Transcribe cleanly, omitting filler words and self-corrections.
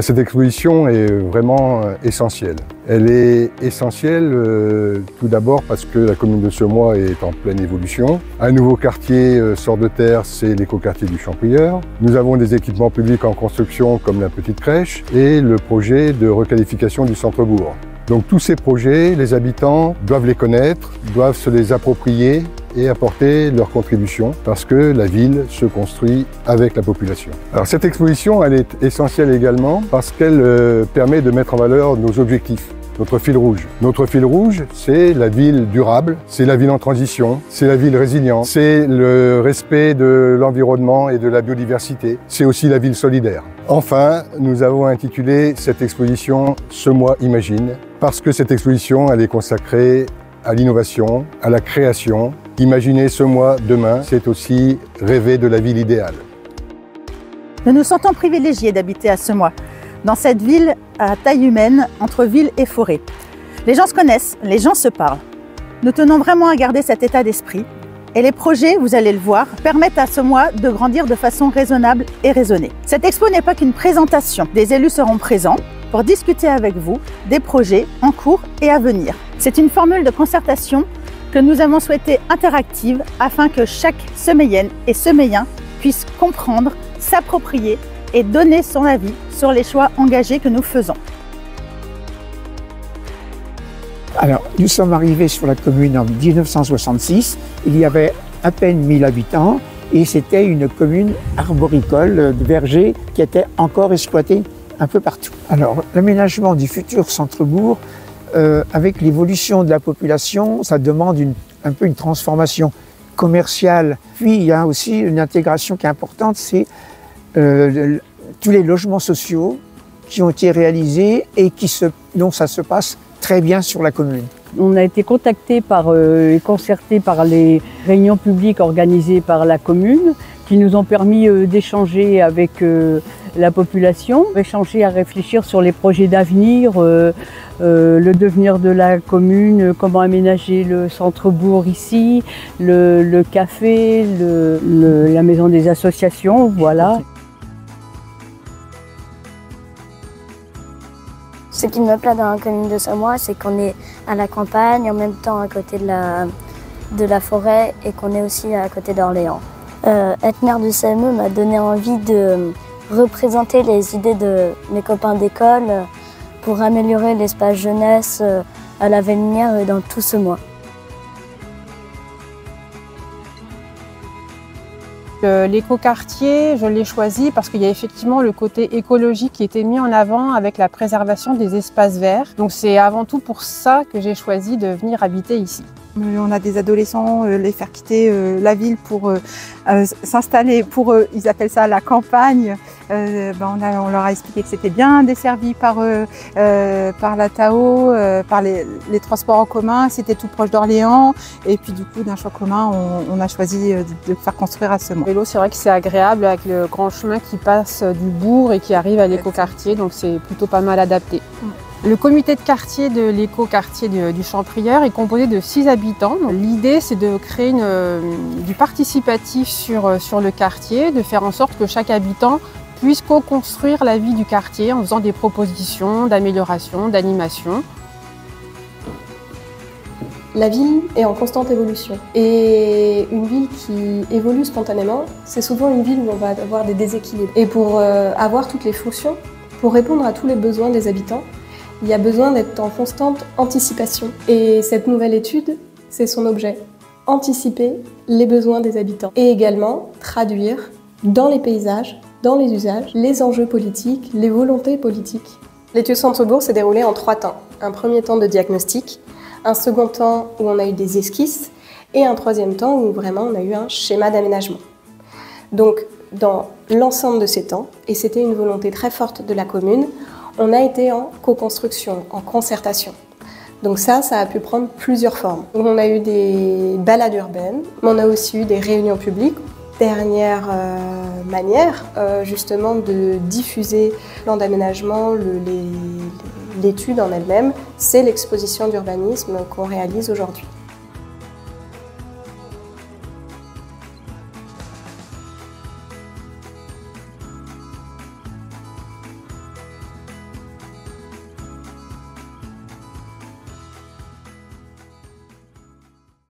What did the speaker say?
Cette exposition est vraiment essentielle. Elle est essentielle tout d'abord parce que la commune de Semois est en pleine évolution. Un nouveau quartier sort de terre, c'est l'écoquartier du Champrieur. Nous avons des équipements publics en construction comme la petite crèche et le projet de requalification du centre-bourg. Donc tous ces projets, les habitants doivent les connaître, doivent se les approprier et apporter leur contribution parce que la ville se construit avec la population. Alors cette exposition, elle est essentielle également parce qu'elle permet de mettre en valeur nos objectifs. Notre fil rouge. Notre fil rouge, c'est la ville durable, c'est la ville en transition, c'est la ville résiliente, c'est le respect de l'environnement et de la biodiversité, c'est aussi la ville solidaire. Enfin, nous avons intitulé cette exposition « Semois imagine » parce que cette exposition, elle est consacrée à l'innovation, à la création. Imaginer Semois demain, c'est aussi rêver de la ville idéale. Nous nous sentons privilégiés d'habiter à Semois, dans cette ville à taille humaine, entre ville et forêt. Les gens se connaissent, les gens se parlent. Nous tenons vraiment à garder cet état d'esprit. Et les projets, vous allez le voir, permettent à Semois de grandir de façon raisonnable et raisonnée. Cette expo n'est pas qu'une présentation. Des élus seront présents pour discuter avec vous des projets en cours et à venir. C'est une formule de concertation que nous avons souhaité interactive afin que chaque Semeillenne et Semeillen puisse comprendre, s'approprier et donner son avis sur les choix engagés que nous faisons. Alors, nous sommes arrivés sur la commune en 1966. Il y avait à peine 1000 habitants et c'était une commune arboricole de vergers qui était encore exploitée un peu partout. Alors, l'aménagement du futur centre-bourg, avec l'évolution de la population, ça demande un peu une transformation commerciale. Puis, il y a aussi une intégration qui est importante, c'est tous les logements sociaux qui ont été réalisés et dont ça se passe très bien sur la commune. On a été contacté et concerté par les réunions publiques organisées par la commune qui nous ont permis d'échanger avec la population, échanger à réfléchir sur les projets d'avenir, le devenir de la commune, comment aménager le centre-bourg ici, le café, la maison des associations, voilà. Ce qui me plaît dans la commune de Semois, c'est qu'on est à la campagne, en même temps à côté de la forêt et qu'on est aussi à côté d'Orléans. Être maire du CME m'a donné envie de représenter les idées de mes copains d'école pour améliorer l'espace jeunesse à la Vélinière et dans tout Semois. L'écoquartier, je l'ai choisi parce qu'il y a effectivement le côté écologique qui était mis en avant avec la préservation des espaces verts. Donc c'est avant tout pour ça que j'ai choisi de venir habiter ici. On a des adolescents, les faire quitter la ville pour s'installer, ils appellent ça la campagne. On leur a expliqué que c'était bien desservi par la TAO, par les transports en commun, c'était tout proche d'Orléans. Et puis du coup, d'un choix commun, on a choisi de faire construire à Semois. Le vélo, c'est vrai que c'est agréable avec le grand chemin qui passe du bourg et qui arrive à l'écoquartier, donc c'est plutôt pas mal adapté. Le comité de quartier de l'écoquartier du Champrieur est composé de 6 habitants. L'idée, c'est de créer du participatif sur le quartier, de faire en sorte que chaque habitant puisse co-construire la vie du quartier en faisant des propositions d'amélioration, d'animation. La ville est en constante évolution et une ville qui évolue spontanément, c'est souvent une ville où on va avoir des déséquilibres. Et pour avoir toutes les fonctions, pour répondre à tous les besoins des habitants, il y a besoin d'être en constante anticipation. Et cette nouvelle étude, c'est son objet. Anticiper les besoins des habitants et également traduire dans les paysages, dans les usages, les enjeux politiques, les volontés politiques. L'étude Centre-Bourg s'est déroulée en 3 temps. Un premier temps de diagnostic, un second temps où on a eu des esquisses et un troisième temps où vraiment on a eu un schéma d'aménagement. Donc dans l'ensemble de ces temps, et c'était une volonté très forte de la commune, on a été en co-construction, en concertation. Donc ça a pu prendre plusieurs formes. On a eu des balades urbaines, mais on a aussi eu des réunions publiques. Dernière manière, justement, de diffuser le plan d'aménagement, l'étude en elle-même, c'est l'exposition d'urbanisme qu'on réalise aujourd'hui.